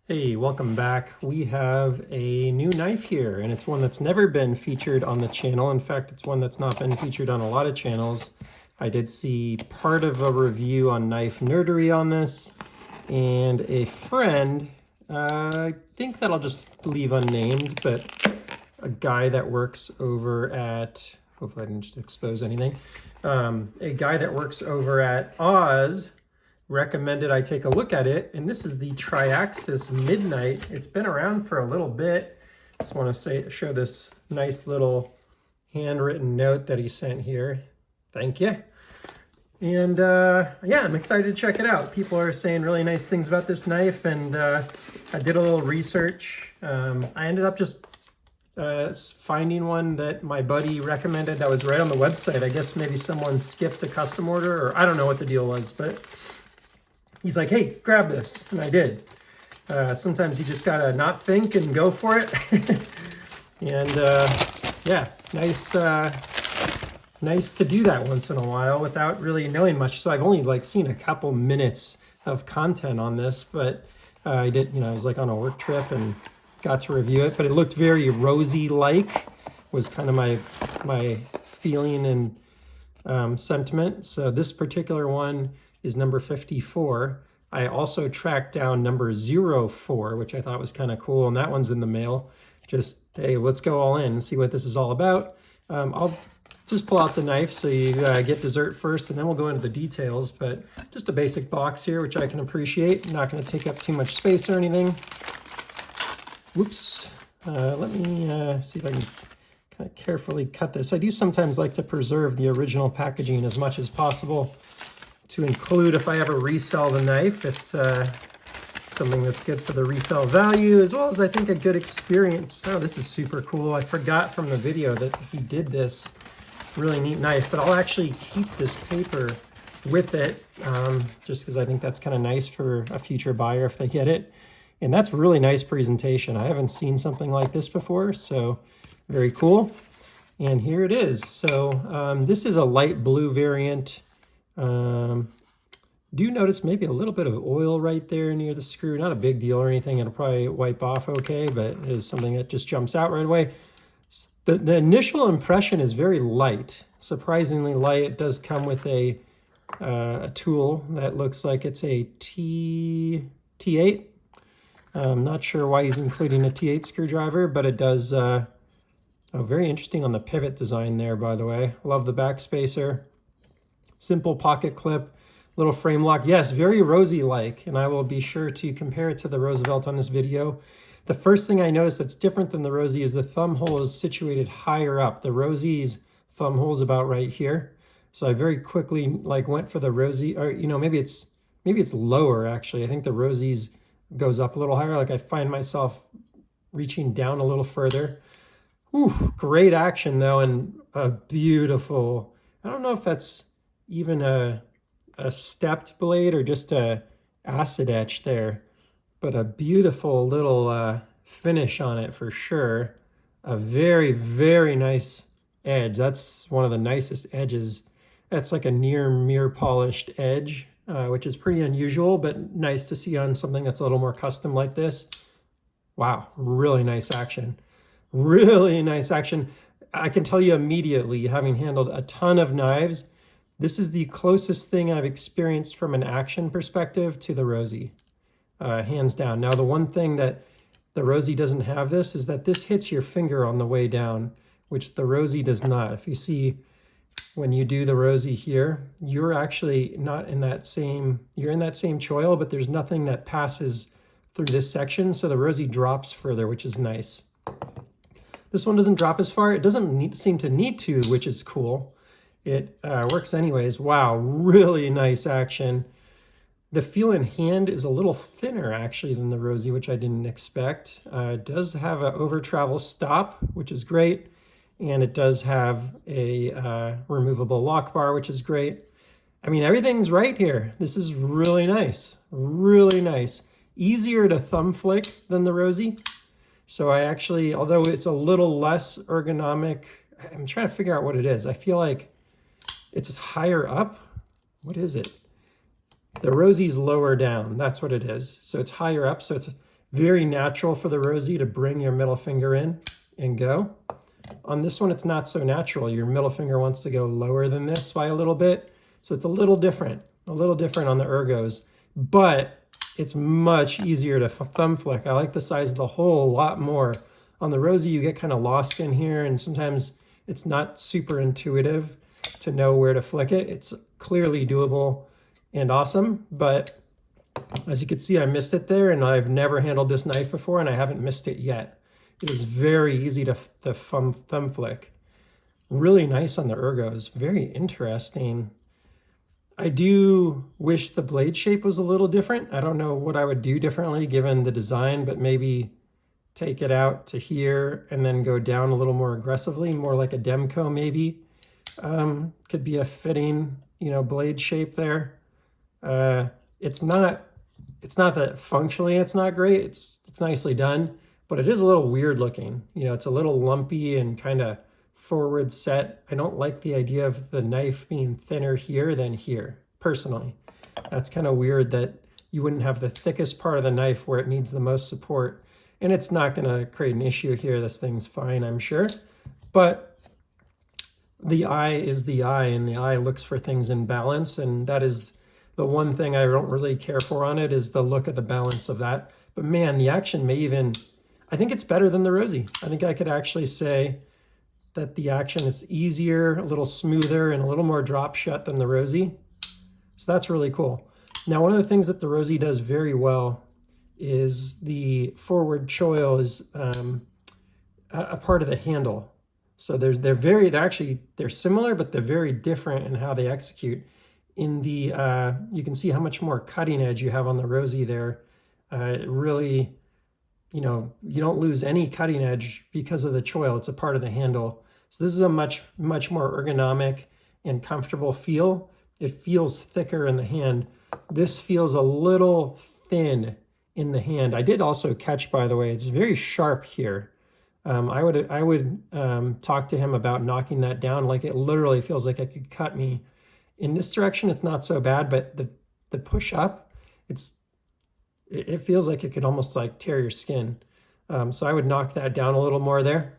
Hey, welcome back. We have a new knife here, and it's one that's never been featured on the channel. In fact, it's one that's not been featured on a lot of channels. I did see part of a review on Knife Nerdery on this, and a friend, I think that I'll just leave unnamed, but a guy that works over at, hopefully I didn't just expose anything, a guy that works over at Oz recommended I take a look at it, and this is the Triiaxis Midnight. It's been around for a little bit. Just want to show this nice little handwritten note that he sent here. Thank you. And yeah, I'm excited to check it out. People are saying really nice things about this knife, and I did a little research. I ended up just finding one that my buddy recommended that was right on the website. I guess maybe someone skipped a custom order, or I don't know what the deal was, but he's like, hey, grab this, and I did. Sometimes you just gotta not think and go for it. And yeah, nice to do that once in a while without really knowing much. So I've only seen a couple minutes of content on this, but I was like on a work trip and got to review it. But it looked very rosy-like, was kind of my feeling and sentiment. So this particular one is number 54. I also tracked down number 04, which I thought was kind of cool, and that one's in the mail. Just, hey, let's go all in and see what this is all about. I'll just pull out the knife so you get dessert first, and then we'll go into the details, but just a basic box here, which I can appreciate. Not going to take up too much space or anything. Whoops. Let me see if I can kind of carefully cut this. I do sometimes like to preserve the original packaging as much as possible, to include if I ever resell the knife. It's something that's good for the resale value, as well as I think a good experience. Oh, this is super cool. I forgot from the video that he did this really neat knife, but I'll actually keep this paper with it just because I think that's kind of nice for a future buyer if they get it. And that's really nice presentation. I haven't seen something like this before, so very cool. And here it is. So this is a light blue variant. Do notice maybe a little bit of oil right there near the screw. Not a big deal or anything. It'll probably wipe off okay, but it is something that just jumps out right away. The initial impression is very light, surprisingly light. It does come with a tool that looks like it's a T8. I'm not sure why he's including a T8 screwdriver, but it does, very interesting on the pivot design there, by the way. Love the back spacer. Simple pocket clip, little frame lock. Yes, very Rosie-like, and I will be sure to compare it to the Roosevelt on this video. The first thing I noticed that's different than the Rosie is the thumb hole is situated higher up. The Rosie's thumb hole is about right here. So I very quickly went for the Rosie, or maybe it's lower actually. I think the Rosie's goes up a little higher. I find myself reaching down a little further. Ooh, great action though, and a beautiful, I don't know if that's even a stepped blade or just a acid etch there, but a beautiful little finish on it for sure. A very, very nice edge. That's one of the nicest edges. That's like a near mirror polished edge, which is pretty unusual, but nice to see on something that's a little more custom like this. Wow, really nice action. Really nice action. I can tell you immediately, having handled a ton of knives, this is the closest thing I've experienced from an action perspective to the Rosie, hands down. Now, the one thing that the Rosie doesn't have this is that this hits your finger on the way down, which the Rosie does not. If you see, when you do the Rosie here, you're actually not in that same, you're in that same choil, but there's nothing that passes through this section, so the Rosie drops further, which is nice. This one doesn't drop as far. It doesn't seem to need to, which is cool. It works anyways. Wow, really nice action. The feel in hand is a little thinner actually than the Rosie, which I didn't expect. It does have an over travel stop, which is great. And it does have a removable lock bar, which is great. I mean, everything's right here. This is really nice, really nice. Easier to thumb flick than the Rosie. So I actually, although it's a little less ergonomic, I'm trying to figure out what it is. I feel like it's higher up. What is it? The Rosie's lower down. That's what it is. So it's higher up. So Very natural for the Rosie to bring your middle finger in and go. On this one, it's not so natural. Your middle finger wants to go lower than this by a little bit. So it's a little different on the ergos, but it's much easier to thumb flick. I like the size of the hole a lot more. On the Rosie, you get kind of lost in here, and sometimes it's not super intuitive to know where to flick it. It's clearly doable and awesome, but as you can see, I missed it there, and I've never handled this knife before, and I haven't missed it yet. It is very easy to thumb flick. Really nice on the ergos. Very interesting. I do wish the blade shape was a little different. I don't know what I would do differently given the design, but maybe take it out to here and then go down a little more aggressively, more like a Demco maybe. Could be a fitting, blade shape there. It's not that functionally it's not great. It's nicely done, but it is a little weird looking. It's a little lumpy and kind of forward set. I don't like the idea of the knife being thinner here than here, personally. That's kind of weird that you wouldn't have the thickest part of the knife where it needs the most support. And it's not going to create an issue here. This thing's fine, I'm sure. But the eye is the eye, and the eye looks for things in balance, and that is the one thing I don't really care for on it, is the look of the balance of that. But man, the action may even, I think it's better than the Rosie. I think I could actually say that the action is easier, a little smoother, and a little more drop shut than the Rosie. So that's really cool. Now, one of the things that the Rosie does very well is the forward choil is a part of the handle. So they're similar, but they're very different in how they execute. In the you can see how much more cutting edge you have on the Rosie there. It really, you don't lose any cutting edge because of the choil. It's a part of the handle. So this is a much more ergonomic and comfortable feel. It feels thicker in the hand. This feels a little thin in the hand. I did also catch, by the way, it's very sharp here. I would talk to him about knocking that down. Like, it literally feels like it could cut me. In this direction, it's not so bad, but the push up, it feels like it could almost like tear your skin. So I would knock that down a little more there.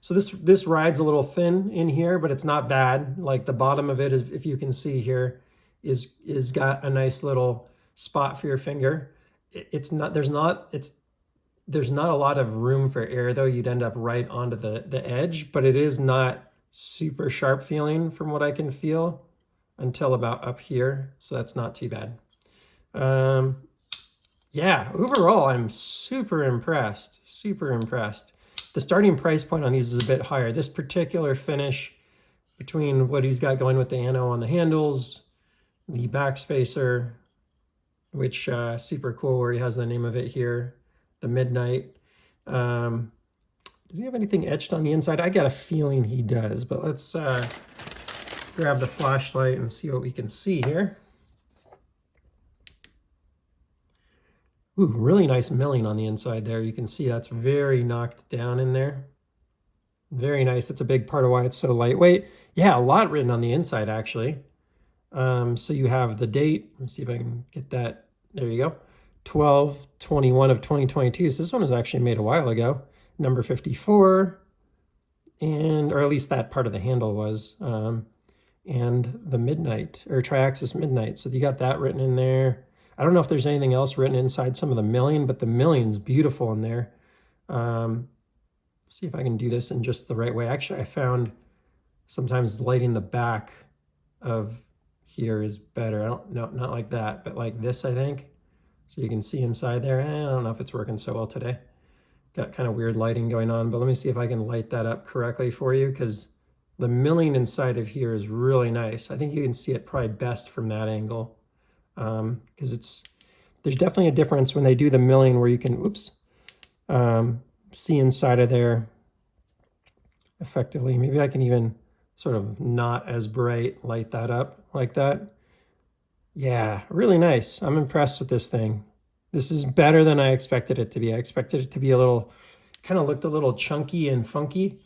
So this ride's a little thin in here, but it's not bad. Like, the bottom of it, if you can see here, is got a nice little spot for your finger. There's not a lot of room for air though. You'd end up right onto the edge, but it is not super sharp feeling from what I can feel until about up here. So that's not too bad. Yeah, overall, I'm super impressed. The starting price point on these is a bit higher. This particular finish, between what he's got going with the ano on the handles, the backspacer, which super cool, where he has the name of it here, the Midnight. Does he have anything etched on the inside? I got a feeling he does, but let's grab the flashlight and see what we can see here. Ooh, really nice milling on the inside there. You can see that's very knocked down in there. Very nice. It's a big part of why it's so lightweight. Yeah, a lot written on the inside, actually. So you have the date. Let's see if I can get that. There you go. 12/21 of 2022. So this one was actually made a while ago. Number 54, or at least that part of the handle was, and the Midnight, or Triiaxis Midnight. So you got that written in there. I don't know if there's anything else written inside some of the milling, but the milling's beautiful in there. Let's see if I can do this in just the right way. Actually, I found sometimes lighting the back of here is better. Not like that, but like this, I think. So you can see inside there. I don't know if it's working so well today. Got kind of weird lighting going on, but let me see if I can light that up correctly for you, because the milling inside of here is really nice. I think you can see it probably best from that angle, because there's definitely a difference when they do the milling where you can, see inside of there effectively. Maybe I can even sort of not as bright light that up like that. Yeah, really nice. I'm impressed with this thing. This is better than I expected it to be. I expected it to be kind of looked a little chunky and funky,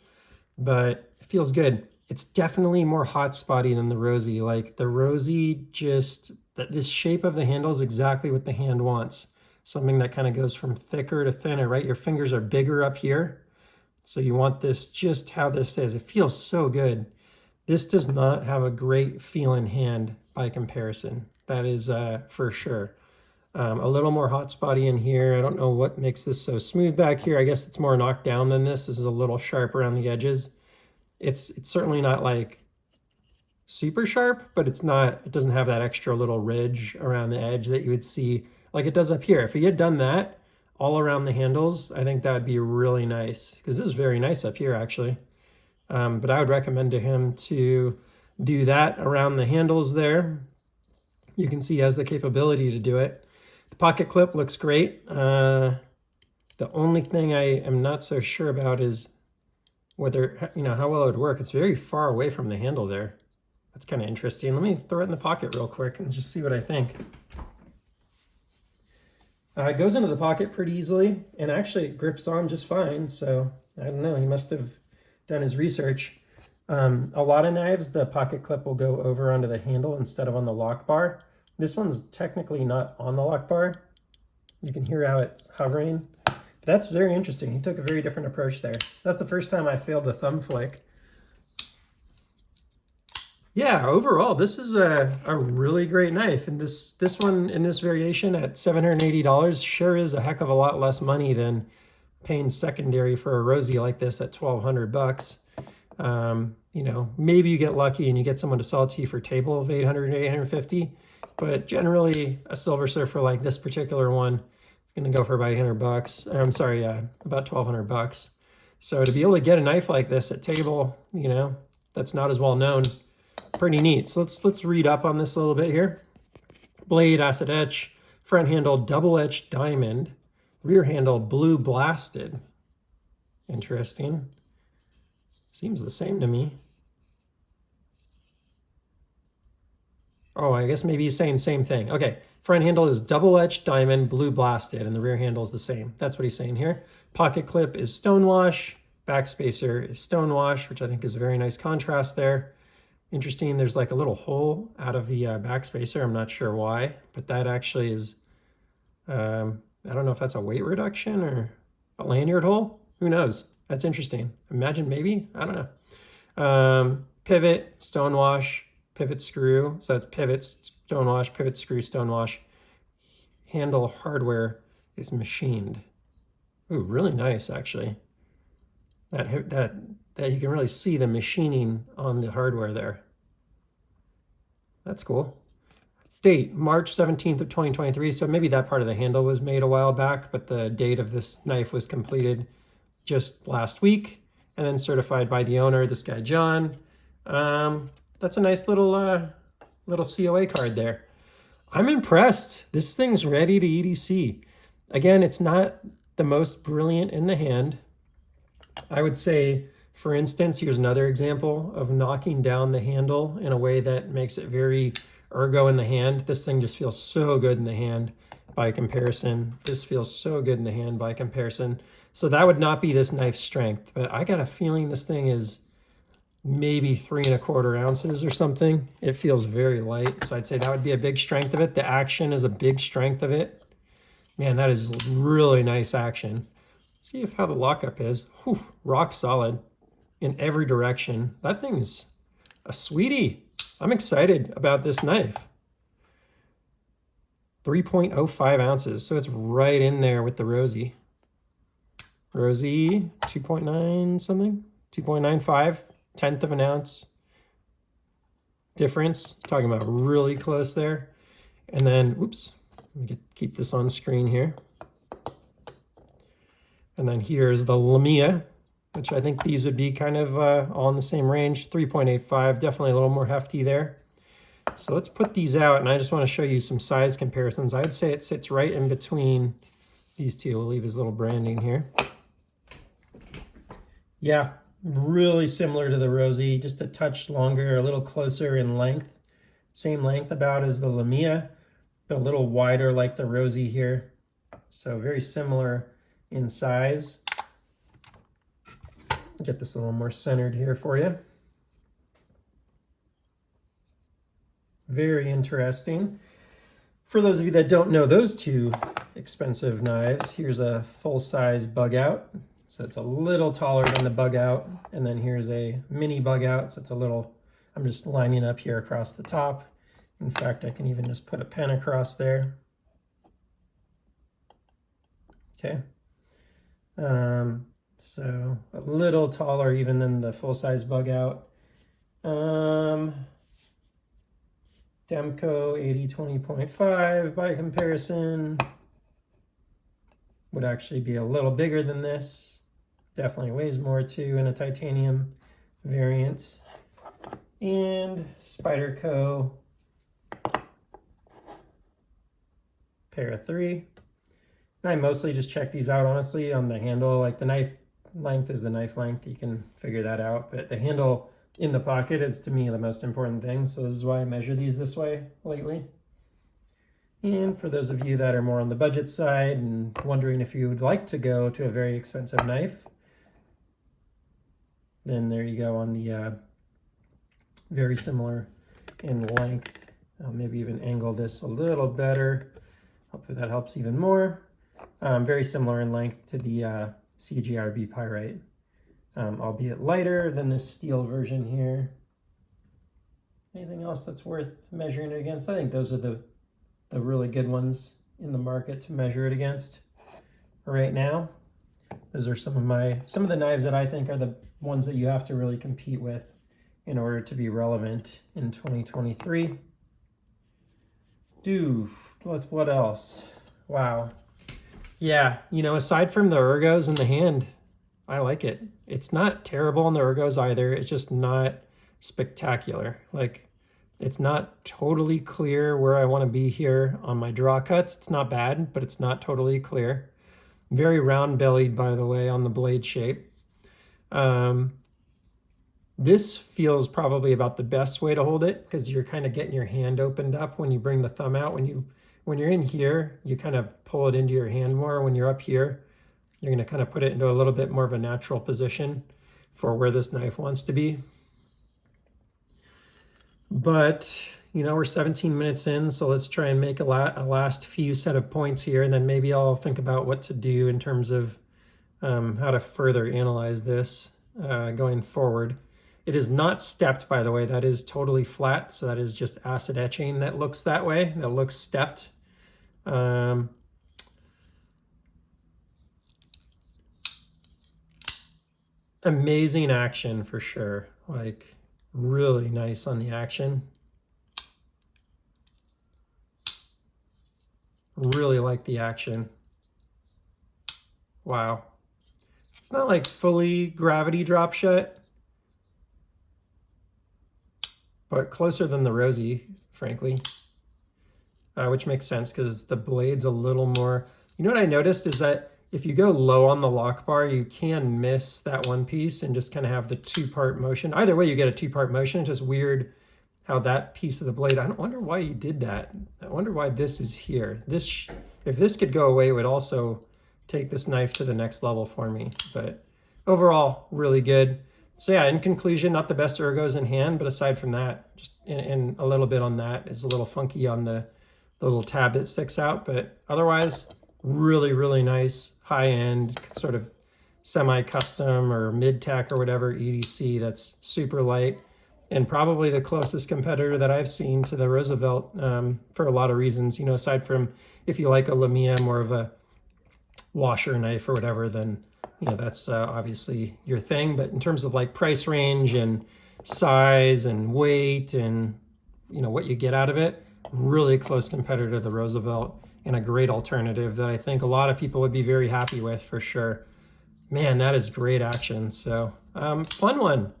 but it feels good. It's definitely more hot spotty than the Rosie. Like, the Rosie, this shape of the handle is exactly what the hand wants. something that kind of goes from thicker to thinner, right? Your fingers are bigger up here. So you want this just how this is. It feels so good. This does not have a great feel in hand by comparison. That is for sure. A little more hot spotty in here. I don't know what makes this so smooth back here. I guess it's more knocked down than this. This is a little sharp around the edges. It's certainly not like super sharp, but it doesn't have that extra little ridge around the edge that you would see like it does up here. If he had done that all around the handles, I think that would be really nice, because this is very nice up here actually. But I would recommend to him to do that around the handles there. You can see he has the capability to do it. The pocket clip looks great. The only thing I am not so sure about is whether, how well it would work. It's very far away from the handle there. That's kind of interesting. Let me throw it in the pocket real quick and just see what I think. It goes into the pocket pretty easily, and actually it grips on just fine. So I don't know, he must have done his research. A lot of knives, the pocket clip will go over onto the handle instead of on the lock bar. This one's technically not on the lock bar. You can hear how it's hovering. That's very interesting. He took a very different approach there. That's the first time I failed the thumb flick. Yeah, overall, this is a really great knife. And this one in this variation at $780 sure is a heck of a lot less money than paying secondary for a Rosie like this at $1,200. Maybe you get lucky and you get someone to sell it to you for table of $800, $850. But generally, a Silver Surfer like this particular one is going to go for about $800. I'm sorry, about $1,200. So to be able to get a knife like this at table, that's not as well known, pretty neat. So let's read up on this a little bit here. Blade acid etch, front handle double etched diamond, rear handle blue blasted. Interesting. Seems the same to me. Oh, I guess maybe he's saying same thing. Okay, front handle is double etched diamond blue blasted, and the rear handle is the same. That's what he's saying here. Pocket clip is stonewash. Backspacer is stonewash, which I think is a very nice contrast there. Interesting, there's like a little hole out of the backspacer. I'm not sure why, but that actually is, I don't know if that's a weight reduction or a lanyard hole. Who knows? That's interesting. Imagine maybe, I don't know. Pivot, stonewash, pivot screw. So that's pivots, stonewash, pivot screw, stonewash. Handle hardware is machined. Ooh, really nice actually. That you can really see the machining on the hardware there. That's cool. Date, March 17th of 2023. So maybe that part of the handle was made a while back, but the date of this knife was completed just last week and then certified by the owner, this guy, John. That's a nice little COA card there. I'm impressed. This thing's ready to EDC. Again, it's not the most brilliant in the hand. I would say, for instance, here's another example of knocking down the handle in a way that makes it very ergo in the hand. This thing just feels so good in the hand by comparison. This feels so good in the hand by comparison. So that would not be this knife's strength, but I got a feeling this thing is maybe 3¼ ounces or something. It feels very light. So I'd say that would be a big strength of it. The action is a big strength of it. Man, that is really nice action. See how the lockup is. Whew, rock solid in every direction. That thing's a sweetie. I'm excited about this knife. 3.05 ounces. So it's right in there with the Rosie. Rosie, 2.9 something? 2.95, 1/10 of an ounce difference. Talking about really close there. And then, oops, let me keep this on screen here. And then here's the Lamia, which I think these would be kind of all in the same range. 3.85, definitely a little more hefty there. So let's put these out, and I just want to show you some size comparisons. I'd say it sits right in between these two. We'll leave his little branding here. Yeah, really similar to the Rosie, just a touch longer, a little closer in length. Same length about as the Lamia, but a little wider like the Rosie here. So very similar in size. Get this a little more centered here for you. Very interesting. For those of you that don't know those two expensive knives, here's a full-size bug out. So it's a little taller than the bug out. And then here's a mini bug out. So it's a little, I'm just lining up here across the top. In fact, I can even just put a pen across there. Okay. So a little taller even than the full-size bug out. Demco 80-20.5 by comparison would actually be a little bigger than this. Definitely weighs more too in a titanium variant. And Spyderco pair of 3. And I mostly just check these out honestly on the handle. Like the knife length is the knife length, you can figure that out, but the handle in the pocket is to me the most important thing. So this is why I measure these this way lately. And for those of you that are more on the budget side and wondering if you would like to go to a very expensive knife, then there you go on the very similar in length. I'll maybe even angle this a little better. Hopefully that helps even more. Very similar in length to the CGRB Pyrite. Albeit lighter than this steel version here. Anything else that's worth measuring it against? I think those are the really good ones in the market to measure it against right now. Those are some of the knives that I think are the ones that you have to really compete with in order to be relevant in 2023. What else? Wow. Yeah, you know, aside from the ergos in the hand, I like it. It's not terrible on the ergos either. It's just not spectacular. Like, it's not totally clear where I want to be here on my draw cuts. It's not bad, but it's not totally clear. Very round bellied, by the way, on the blade shape. This feels probably about the best way to hold it because you're kind of getting your hand opened up when you bring the thumb out. When you're in here, you kind of pull it into your hand more. When you're up here, you're going to kind of put it into a little bit more of a natural position for where this knife wants to be. But, you know, we're 17 minutes in, so let's try and make a last few set of points here, and then maybe I'll think about what to do in terms of how to further analyze this going forward. It is not stepped, by the way. That is totally flat, so that is just acid etching that looks that way. That looks stepped. Amazing action for sure. Like, really nice on the action. Really like the action. Wow. It's not like fully gravity drop shut, but closer than the Rosie, frankly, which makes sense because the blade's a little more. You know what I noticed is that if you go low on the lock bar, you can miss that one piece and just kind of have the two-part motion. Either way, you get a two-part motion. It's just weird how that piece of the blade, I don't wonder why you did that. I wonder why this is here. If this could go away, it would also take this knife to the next level for me. But overall, really good. So yeah, in conclusion, not the best ergos in hand, but aside from that, just in a little bit on that, it's a little funky on the little tab that sticks out, but otherwise, really, really nice, high-end, sort of semi-custom or mid-tack or whatever EDC that's super light, and probably the closest competitor that I've seen to the Roosevelt for a lot of reasons. You know, aside from if you like a Lamiya, more of a washer knife or whatever, then, you know, that's obviously your thing. But in terms of like price range and size and weight and, you know, what you get out of it, really close competitor to the Roosevelt and a great alternative that I think a lot of people would be very happy with for sure. Man, that is great action. So fun one.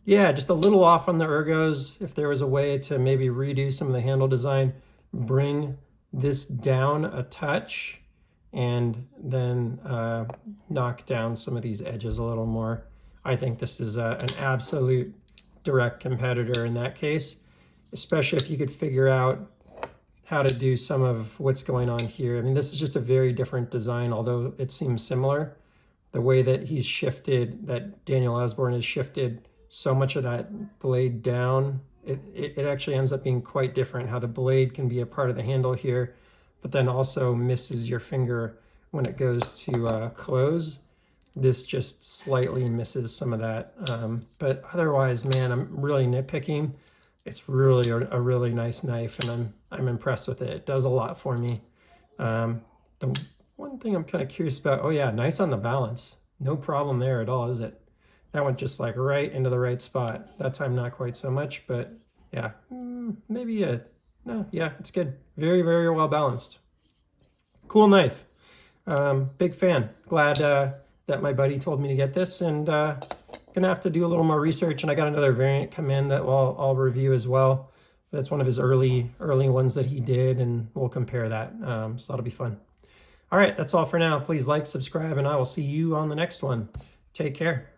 Yeah, just a little off on the ergos. If there was a way to maybe redo some of the handle design, bring this down a touch, and then knock down some of these edges a little more. I think this is an absolute direct competitor in that case, especially if you could figure out how to do some of what's going on here. I mean, this is just a very different design, although it seems similar. The way that he's shifted, that Daniel Osborne has shifted so much of that blade down it actually ends up being quite different, how the blade can be a part of the handle here, but then also misses your finger when it goes to close. This just slightly misses some of that. But otherwise, man, I'm really nitpicking. It's really a really nice knife, and I'm impressed with it. It does a lot for me. The one thing I'm kind of curious about, oh yeah, nice on the balance. No problem there at all, is it? That went just like right into the right spot. That time not quite so much, but yeah, maybe no, yeah, it's good. Very, very well balanced. Cool knife. Big fan. Glad that my buddy told me to get this, and gonna have to do a little more research. And I got another variant come in that I'll review as well. That's one of his early ones that he did, and we'll compare that. So that'll be fun. All right, that's all for now. Please like, subscribe, and I will see you on the next one. Take care.